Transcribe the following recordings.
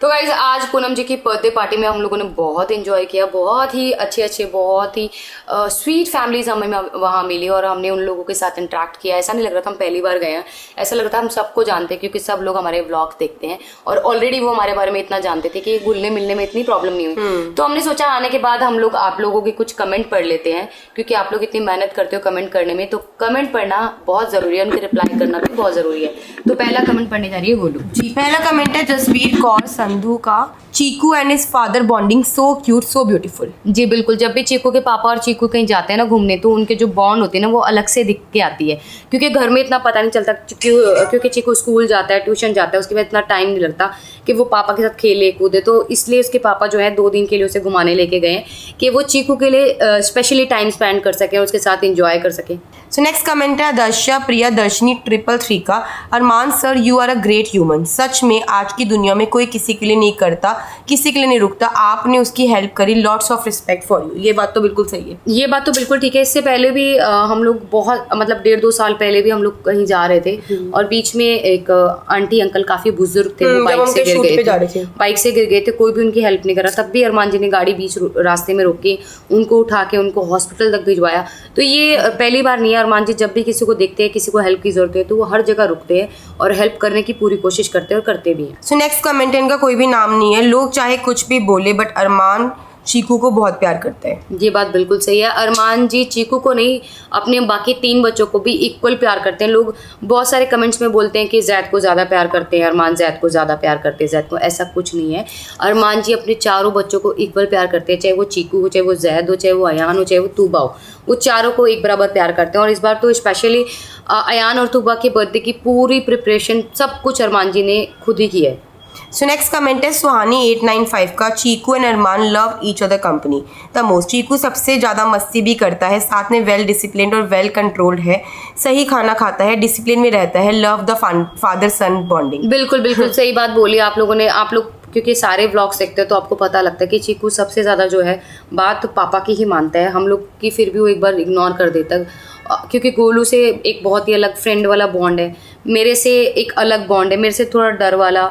तो गाइज आज पूनम जी की बर्थडे पार्टी में हम लोगों ने बहुत एंजॉय किया। बहुत ही अच्छे बहुत ही स्वीट फैमिलीज हमें वहाँ मिली और हमने उन लोगों के साथ इंटरेक्ट किया। ऐसा नहीं लग रहा था हम पहली बार गए हैं, ऐसा लग रहा था हम सबको जानते हैं क्योंकि सब लोग हमारे व्लॉग्स देखते हैं और ऑलरेडी वो हमारे बारे में इतना जानते थे कि घुलने मिलने में इतनी प्रॉब्लम नहीं हुई। तो हमने सोचा आने के बाद हम लोग आप लोगों के कुछ कमेंट पढ़ लेते हैं क्योंकि आप लोग इतनी मेहनत करते हो कमेंट करने में, तो कमेंट पढ़ना बहुत जरूरी है, उनके रिप्लाई करना भी बहुत जरूरी है। तो पहला कमेंट पढ़ने जा रही है गोलू जी। पहला कमेंट है जसवीर कौर संधू का, Cheeku and his father bonding so cute so beautiful. जी बिल्कुल, जब भी चीकू के पापा और चीकू कहीं जाते हैं ना घूमने तो उनके जो बॉन्ड होती है ना वो अलग से दिख के आती है क्योंकि घर में इतना पता नहीं चलता क्योंकि चीकू स्कूल जाता है, ट्यूशन जाता है, उसके बाद इतना टाइम नहीं लगता कि वो पापा के साथ खेले कूदे। तो इसलिए उसके पापा जो है 2 दिन के लिए उसे घुमाने लेके गए कि वो चीकू के लिए स्पेशली टाइम स्पेंड कर सके, उसके साथ इंजॉय कर सके। सो नेक्स्ट कमेंट है दर्शा प्रिया दर्शनी 333 का, Armaan sir you are a great human. सच में आज की दुनिया में कोई किसी के लिए नहीं करता, किसी के लिए नहीं रुकता, आपने उसकी हेल्प करी, lots of respect for you. ये बात तो बिल्कुल सही है, ये बात तो बिल्कुल ठीक है। इससे पहले भी हम लोग बहुत मतलब 1.5-2 साल पहले भी हम लोग कहीं जा रहे थे और बीच में एक आंटी अंकल काफी बुजुर्ग थे, वो बाइक से गिर गए थे, बाइक से गिर गए थे, कोई भी उनकी हेल्प नहीं करा। तब भी अरमान जी ने गाड़ी बीच रास्ते में रोक के उनको उठा के उनको हॉस्पिटल तक भिजवाया। तो ये पहली बार नहीं है, अरमान जी जब भी किसी को देखते हैं किसी को हेल्प की जरूरत है तो वो हर जगह रुकते हैं और हेल्प करने की पूरी कोशिश करते हैं और करते भी हैं। सो नेक्स्ट कमेंट है, इनका कोई भी नाम नहीं है, लोग चाहे कुछ भी बोले बट अरमान चीकू को बहुत प्यार करते हैं। ये बात बिल्कुल सही है, अरमान जी चीकू को नहीं अपने बाकी 3 बच्चों को भी इक्वल प्यार करते हैं। लोग बहुत सारे कमेंट्स में बोलते हैं कि जैद को ज़्यादा प्यार करते हैं, अरमान जैद को ज़्यादा प्यार करते हैं, जैद को, ऐसा कुछ नहीं है। अरमान जी अपने चारों बच्चों को इक्वल प्यार करते हैं, चाहे वो चीकू हो, चाहे वो जैद हो, चाहे वो अयान हो, चाहे वो तूबा हो, वो चारों को एक बराबर प्यार करते हैं। और इस बार तो स्पेशली अयान और तूबा के बर्थडे की पूरी प्रिपरेशन सब कुछ अरमान जी ने खुद ही किया है। सो नेक्स्ट कमेंट है सुहानी 895 का, Cheeku and Armaan love each other company the most. Cheeku सबसे ज़्यादा मस्ती भी करता है, साथ में वेल डिसिप्लिन्ड और वेल कंट्रोल्ड है, सही खाना खाता है, डिसिप्लिन में रहता है, love the father son bonding. बिल्कुल बिल्कुल सही बात बोली आप लोगों ने। आप लोग क्योंकि सारे व्लॉग्स देखते हैं तो आपको पता लगता है कि चीकू सबसे ज़्यादा जो है बात तो पापा की ही मानता है, हम लोग की फिर भी वो एक बार इग्नोर कर देता है क्योंकि गोलू से एक बहुत ही अलग फ्रेंड वाला बॉन्ड है, मेरे से एक अलग बॉन्ड है, मेरे से थोड़ा डर वाला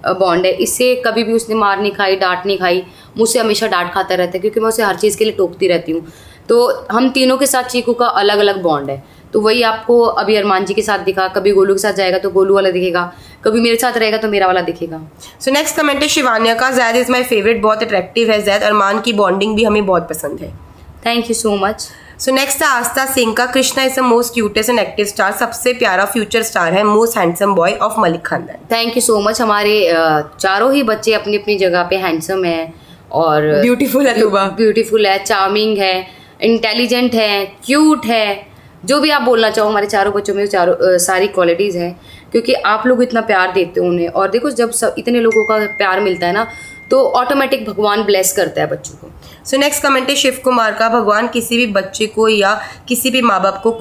बॉन्ड है। इससे कभी भी उसने मार नहीं खाई, डांट नहीं खाई, मुझसे हमेशा डांट खाता रहता है क्योंकि मैं उसे हर चीज़ के लिए टोकती रहती हूँ। तो हम तीनों के साथ चीकू का अलग अलग बॉन्ड है। तो वही आपको अभी अरमान जी के साथ दिखा, कभी गोलू के साथ जाएगा तो गोलू वाला दिखेगा, कभी मेरे साथ रहेगा तो मेरा वाला दिखेगा। सो नेक्स्ट कमेंट है शिवान्या का, जैद इज़ माई फेवरेट, बहुत अट्रैक्टिव है जैद, अरमान की बॉन्डिंग भी हमें बहुत पसंद है। Thank you so much. So next है आस्था सिंह का, Krishna is the most cutest and active star, सबसे प्यारा फ्यूचर स्टार है, most handsome boy of Malik खानदान। Thank you so much. हमारे चारों ही बच्चे अपनी अपनी जगह पे हैंडसम है और ब्यूटीफुल है, ब्यूटीफुल है, चार्मिंग है, इंटेलिजेंट है, क्यूट है, जो भी आप बोलना चाहो हमारे चारों बच्चों में चारों सारी क्वालिटीज़ हैं क्योंकि आप लोग इतना प्यार देते हो उन्हें। और देखो जब सब इतने लोगों का प्यार मिलता है ना तो ऑटोमेटिक भगवान ब्लेस करता है बच्चों को। सो नेक्स्ट कमेंट है शिव कुमार का, भगवान किसी भी बच्चे को या किसी भी माँ बाप को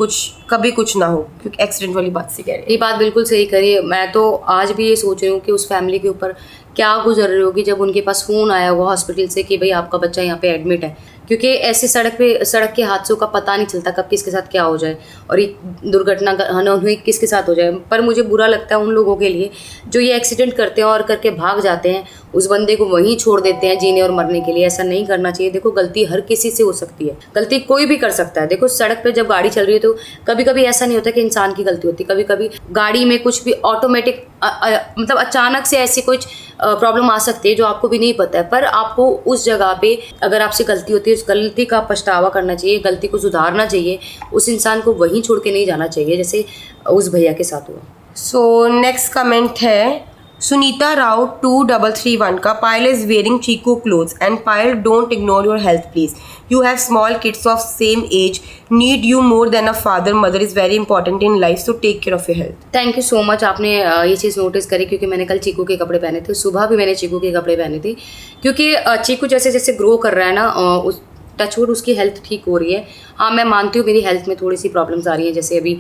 कभी कुछ ना हो, क्योंकि एक्सीडेंट वाली बात से कह रहे हैं। ये बात बिल्कुल सही करी। मैं तो आज भी ये सोच रही हूँ कि उस फैमिली के ऊपर क्या गुजर रही होगी जब उनके पास फ़ोन आया होगा हॉस्पिटल से कि भाई आपका बच्चा यहाँ पे एडमिट है, क्योंकि ऐसे सड़क के हादसों का पता नहीं चलता कब किसके साथ क्या हो जाए और एक दुर्घटना हुई किसके साथ हो जाए। पर मुझे बुरा लगता है उन लोगों के लिए जो ये एक्सीडेंट करते हैं और करके भाग जाते हैं, उस बंदे को वहीं छोड़ देते हैं जीने और मरने के लिए। ऐसा नहीं करना चाहिए। देखो गलती हर किसी से हो सकती है, गलती कोई भी कर सकता है। देखो सड़क पे जब गाड़ी चल रही है तो कभी कभी ऐसा नहीं होता कि इंसान की गलती होती, कभी कभी गाड़ी में कुछ भी ऑटोमेटिक मतलब अचानक से ऐसी कुछ प्रॉब्लम आ सकती है जो आपको भी नहीं पता है। पर आपको उस जगह पे अगर आपसे गलती होती है उस गलती का पछतावा करना चाहिए, गलती को सुधारना चाहिए, उस इंसान को वहीं छोड़ के नहीं जाना चाहिए जैसे उस भैया के साथ हुआ। सो नेक्स्ट कमेंट है सुनीता राव 2331 का, Payal is wearing Cheeku clothes and Payal don't ignore your health please, you have small kids of same age, need you more than a father, mother is very important in life, so take care of your health. Thank you so much. आपने ये चीज़ notice करी क्योंकि मैंने कल चीकू के कपड़े पहने थे, सुबह भी मैंने चीकू के कपड़े पहने थे क्योंकि चीकू जैसे जैसे ग्रो कर रहा है ना उस टचवुड उसकी हेल्थ ठीक हो रही है। हाँ, मैं मानती हूँ मेरी हेल्थ में थोड़ी सी प्रॉब्लम्स आ रही हैं, जैसे अभी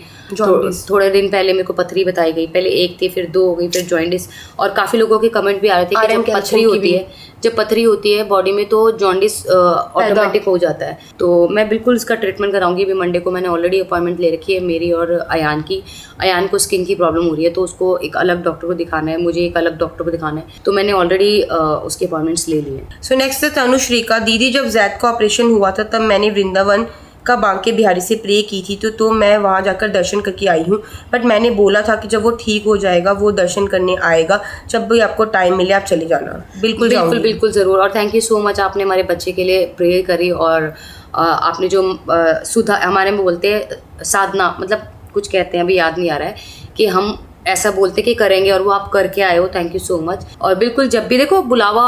थोड़े दिन पहले मेरे को पथरी बताई गई, पहले 1 थी फिर 2 हो गई फिर जॉइंडिस। और काफ़ी लोगों के कमेंट भी आ रहे थे कि जब पथरी होती है बॉडी में तो जॉन्डिस ऑटोमेटिक हो जाता है। तो मैं बिल्कुल इसका ट्रीटमेंट कराऊंगी। अभी मंडे को मैंने ऑलरेडी अपॉइंटमेंट ले रखी है मेरी और अयान की। अयान को स्किन की प्रॉब्लम हो रही है तो उसको एक अलग डॉक्टर को दिखाना है, मुझे एक अलग डॉक्टर को दिखाना है, तो मैंने ऑलरेडी उसके अपॉइंटमेंट्स ले लिए। सो नेक्स्ट है तनुश्री का। दीदी जब जैद का ऑपरेशन हुआ था तब मैंने वृंदावन का बांके बिहारी से प्रे की थी तो मैं वहाँ जाकर दर्शन करके आई हूँ। बट मैंने बोला था कि जब वो ठीक हो जाएगा वो दर्शन करने आएगा, जब भी आपको टाइम मिले आप चले जाना। बिल्कुल ज़रूर। और थैंक यू सो मच, आपने हमारे बच्चे के लिए प्रे करी और आपने जो सुधा हमारे में बोलते हैं साधना, मतलब कुछ कहते हैं अभी याद नहीं आ रहा है, कि हम ऐसा बोलते कि करेंगे और वो आप करके आए हो। Thank you so much. और बिल्कुल जब भी देखो बुलावा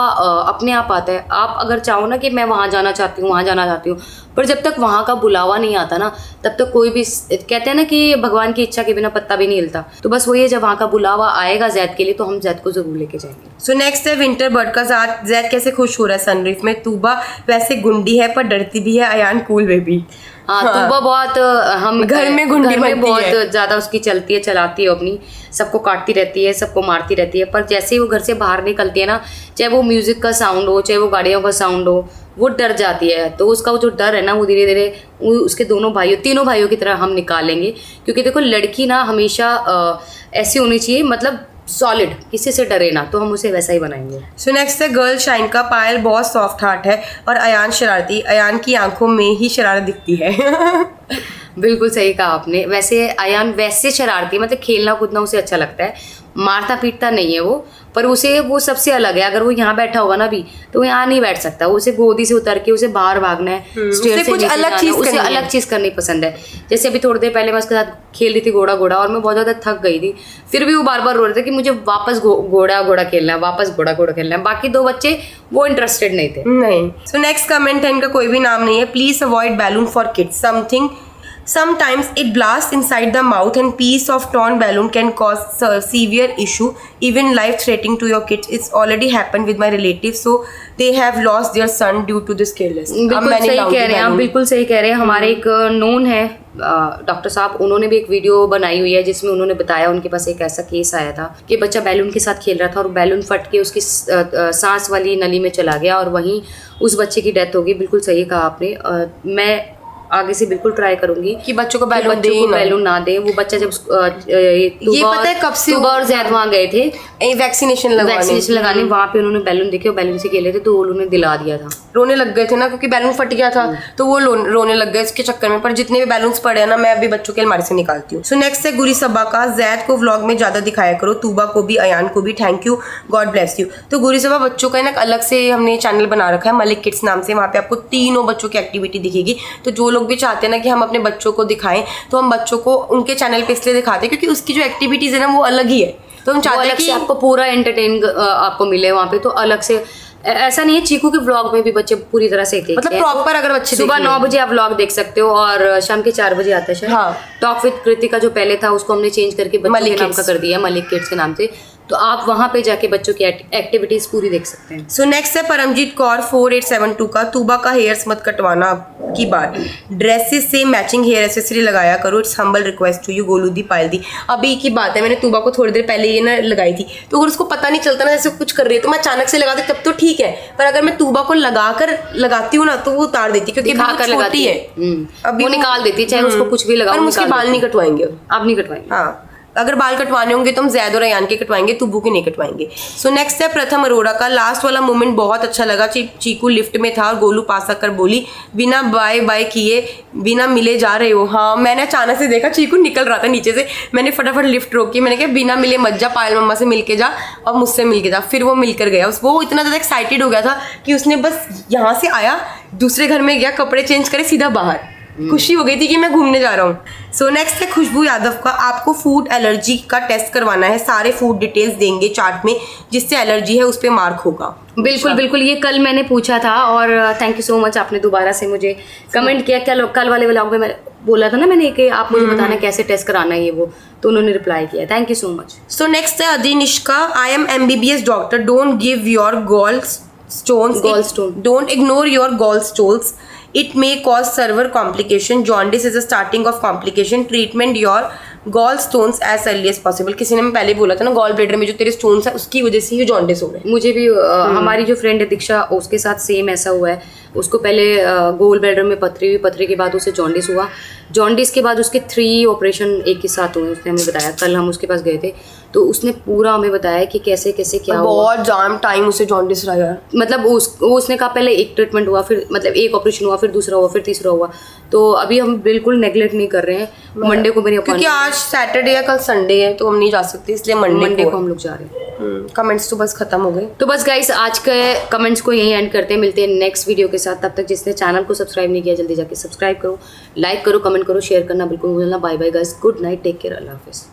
अपने आप आता है। आप अगर चाहो ना कि मैं वहाँ जाना चाहती हूँ, वहाँ जाना चाहती हूँ, पर जब तक वहाँ का बुलावा नहीं आता ना तब तक कोई भी, कहते हैं ना कि भगवान की इच्छा के बिना पत्ता भी नहीं हिलता, तो बस वही है, जब वहाँ का बुलावा आएगा जैद के लिए तो हम जैद को जरूर लेके जाएंगे। सो नेक्स्ट है विंटर बर्ड का। जैद कैसे खुश हो रहा है सनरीफ में। तूबा वैसे गुंडी है पर डरती भी है, अयान कूल बेबी। हाँ, तूबा बहुत, हम घर में गुंडी बहुत ज्यादा उसकी चलती है, चलाती है अपनी, सबको काटती रहती है, सबको मारती रहती है, पर जैसे ही वो घर से बाहर निकलती है ना, चाहे वो म्यूजिक का साउंड हो चाहे वो गाड़ियों का साउंड हो, वो डर जाती है। तो उसका वो जो डर है ना वो धीरे धीरे उसके तीनों भाइयों की तरह हम निकालेंगे। क्योंकि देखो लड़की ना हमेशा ऐसी होनी चाहिए, मतलब सॉलिड, किसी से डरे ना, तो हम उसे वैसा ही बनाएंगे। सो नेक्स्ट है गर्ल शाइन का। पायल बहुत सॉफ्ट हार्ट है और अयान शरारती। अयान की आंखों में ही शरारत दिखती है। बिल्कुल सही कहा आपने। वैसे अयान वैसे शरारती, मतलब खेलना कूदना उसे अच्छा लगता है, मारता पीटता नहीं है वो, पर उसे वो सबसे अलग है। अगर वो यहाँ बैठा होगा ना भी तो वो यहाँ नहीं बैठ सकता, उसे गोदी से उतर के उसे बाहर भागना है, स्टेयर से नीचे जाना है, उसे अलग चीज करनी पसंद है। जैसे अभी थोड़ी देर पहले मैं उसके साथ खेल रही थी घोड़ा और मैं बहुत ज्यादा थक गई थी, फिर भी वो बार बार रो रहे थे कि मुझे वापस घोड़ा खेलना है, वापस घोड़ा खेलना है। बाकी 2 बच्चे वो इंटरेस्टेड नहीं थे। नहीं। सो नेक्स्ट कमेंट है, इनका कोई भी नाम नहीं है। Please avoid balloon for kids. Sometimes it blasts inside the mouth and piece of torn balloon can cause severe issue, even life-threatening to your kids. It's already happened with my relatives, so they have lost their son due to this carelessness. बिल्कुल सही कह रहे हैं आप, बिल्कुल सही कह रहे हैं। हमारे एक नोन है डॉक्टर साहब, उन्होंने भी एक वीडियो बनाई हुई है जिसमें उन्होंने बताया उनके पास एक ऐसा केस आया था कि बच्चा बैलून के साथ खेल रहा था और बैलून फट के उसकी सांस वाली नली में चला गया और वहीं उस बच्चे की डेथ हो गई। बिल्कुल सही कहा आपने। मैं आगे से बिल्कुल ट्राई करूंगी कि बच्चों को बैलून ना दें। वो बच्चा जब ये पता है कब से तूबा और जैद वहाँ गए थे वैक्सीनेशन लगाने, वहाँ पे उन्होंने बैलून देखे और बैलून से खेले थे तो उन्होंने दिला दिया था। रोने लग गए थे ना क्योंकि बैलून फट गया था, तो वो रोने लग गए इसके चक्कर में। पर जितने भी बैलून्स पड़े हैं ना मैं अभी बच्चों के अलमारी से निकालती हूँ। सो नेक्स्ट है गुरी सबा का। जैद को व्लॉग में ज्यादा दिखाया करो, तूबा को भी, अयान को भी। Thank you, God bless you. तो गुरी सबा बच्चों का ना अलग से हमने चैनल बना रखा है मलिक किड्स नाम से, वहाँ पे आपको 3 बच्चों की एक्टिविटी दिखेगी। तो जो लोग भी चाहते हैं ना कि हम अपने बच्चों को दिखाएं तो हम बच्चों को उनके चैनल पे इसलिए दिखाते हैं क्योंकि उसकी जो एक्टिविटीज है ना वो अलग ही है। तो हम चाहते हैं कि आपको पूरा एंटरटेन आपको मिले वहाँ पे। तो अलग से ऐसा नहीं है, चीकू के व्लॉग में भी बच्चे पूरी तरह से देखते हैं, मतलब प्रॉपर। अगर बच्चे सुबह 9 बजे आप व्लॉग देख सकते हो और शाम के 4 बजे आता है शायद। हाँ। टॉक विद कृतिका जो पहले था उसको हमने चेंज करके बच्चों के नाम का कर दिया, मलिक किड्स के नाम से। तो आप वहाँ पे जाके बच्चों की एक्टिविटीज पूरी देख सकते हैं। सो नेक्स्ट है परमजीत कौर 4872 का। तूबा का हेयर्स मत कटवाना की बात, ड्रेसेस से मैचिंग हेयर एक्सेसरी लगाया करो, it's humble request to you. Golu दी पायल दी। अभी की बात है, मैंने तूबा को थोड़ी देर पहले ये ना लगाई थी, तो अगर उसको पता नहीं चलता ना जैसे कुछ कर रही है तो मैं अचानक से लगा दी तब तो ठीक है, पर अगर मैं तूबा को लगाती हूँ ना तो वो उतार देती क्योंकि छोटी है, अभी वो निकाल देती, चाहे उसको कुछ भी लगाओ। उसके बाल नहीं कटवाएंगे, आप नहीं कटवाएंगे। हाँ, अगर बाल कटवाने होंगे तो हम जैद और अयान के कटवाएंगे, तुब्बू के नहीं कटवाएंगे। सो नेक्स्ट है प्रथम अरोड़ा का। लास्ट वाला मोमेंट बहुत अच्छा लगा। चीकू लिफ्ट में था और गोलू पास आकर बोली बिना बाय बाय किए बिना मिले जा रहे हो। हाँ, मैंने अचानक से देखा चीकू निकल रहा था नीचे से, मैंने फटाफट लिफ्ट रोकी, मैंने कहा बिना मिले मत जा, पायल मम्मा से मिल के जा और मुझसे मिल के जा। फिर वो मिलकर गया। वो इतना ज़्यादा एक्साइटेड हो गया था कि उसने बस यहाँ से आया, दूसरे घर में गया, कपड़े चेंज करे, सीधा बाहर। खुशी हो गई थी कि मैं घूमने जा रहा हूँ। सो नेक्स्ट है खुशबू यादव का। आपको फूड एलर्जी का टेस्ट करवाना है, सारे फूड डिटेल्स देंगे चार्ट में, जिससे एलर्जी है उस पर मार्क होगा। बिल्कुल बिल्कुल, ये कल मैंने पूछा था और थैंक यू सो मच, आपने दोबारा से मुझे कमेंट किया। कल वाले व्लॉग में मैं बोला था ना मैंने कि आप मुझे बताना कैसे टेस्ट कराना है ये वो, तो उन्होंने रिप्लाई किया। Thank you so much. So next है अदिनिश का। I am MBBS doctor, don't give your girls stones. Gallstone. Don't ignore your gallstones. It may cause severe complication. Jaundice is a starting of complication. Treatment your gallstones as early as possible. किसी ने मैं पहले बोला था ना, gall bladder में जो तेरे स्टोन्स है उसकी वजह से ये जॉन्डिस हो रहा है. मुझे भी हमारी जो फ्रेंड है दीक्षा, उसके साथ सेम ऐसा हुआ है. उसको पहले गोल ब्लैडर में पथरी हुई, पथरी के बाद उसे जॉन्डिस हुआ. जॉन्डिस के बाद उसके 3 ऑपरेशन एक ही साथ हुए. उसने हमें बताया, कल हम उसके पास गए थे तो उसने पूरा हमें बताया कि कैसे कैसे क्या हुआ. बहुत जाम टाइम उसे जॉन्डिस रहा यार. मतलब उसने कहा पहले एक ट्रीटमेंट हुआ, फिर मतलब एक ऑपरेशन हुआ, फिर दूसरा हुआ, फिर तीसरा हुआ. तो अभी हम बिल्कुल नेगलेक्ट नहीं कर रहे हैं. मंडे को मेरी क्योंकि आज सैटरडे है, कल संडे है, तो हम नहीं जा सकते, इसलिए मंडे को हम लोग जा रहे हैं. कमेंट्स तो बस खत्म हो गए. तो बस गाइस आज के कमेंट्स को यहीं एंड करते हैं. मिलते हैं नेक्स्ट वीडियो के साथ. तब तक जिसने चैनल को सब्सक्राइब नहीं किया जल्दी जाके सब्सक्राइब करो, लाइक करो, कमेंट करो, शेयर करना बिल्कुल भूलना. Bye bye guys, good night, take care, अल्लाह हाफिज़.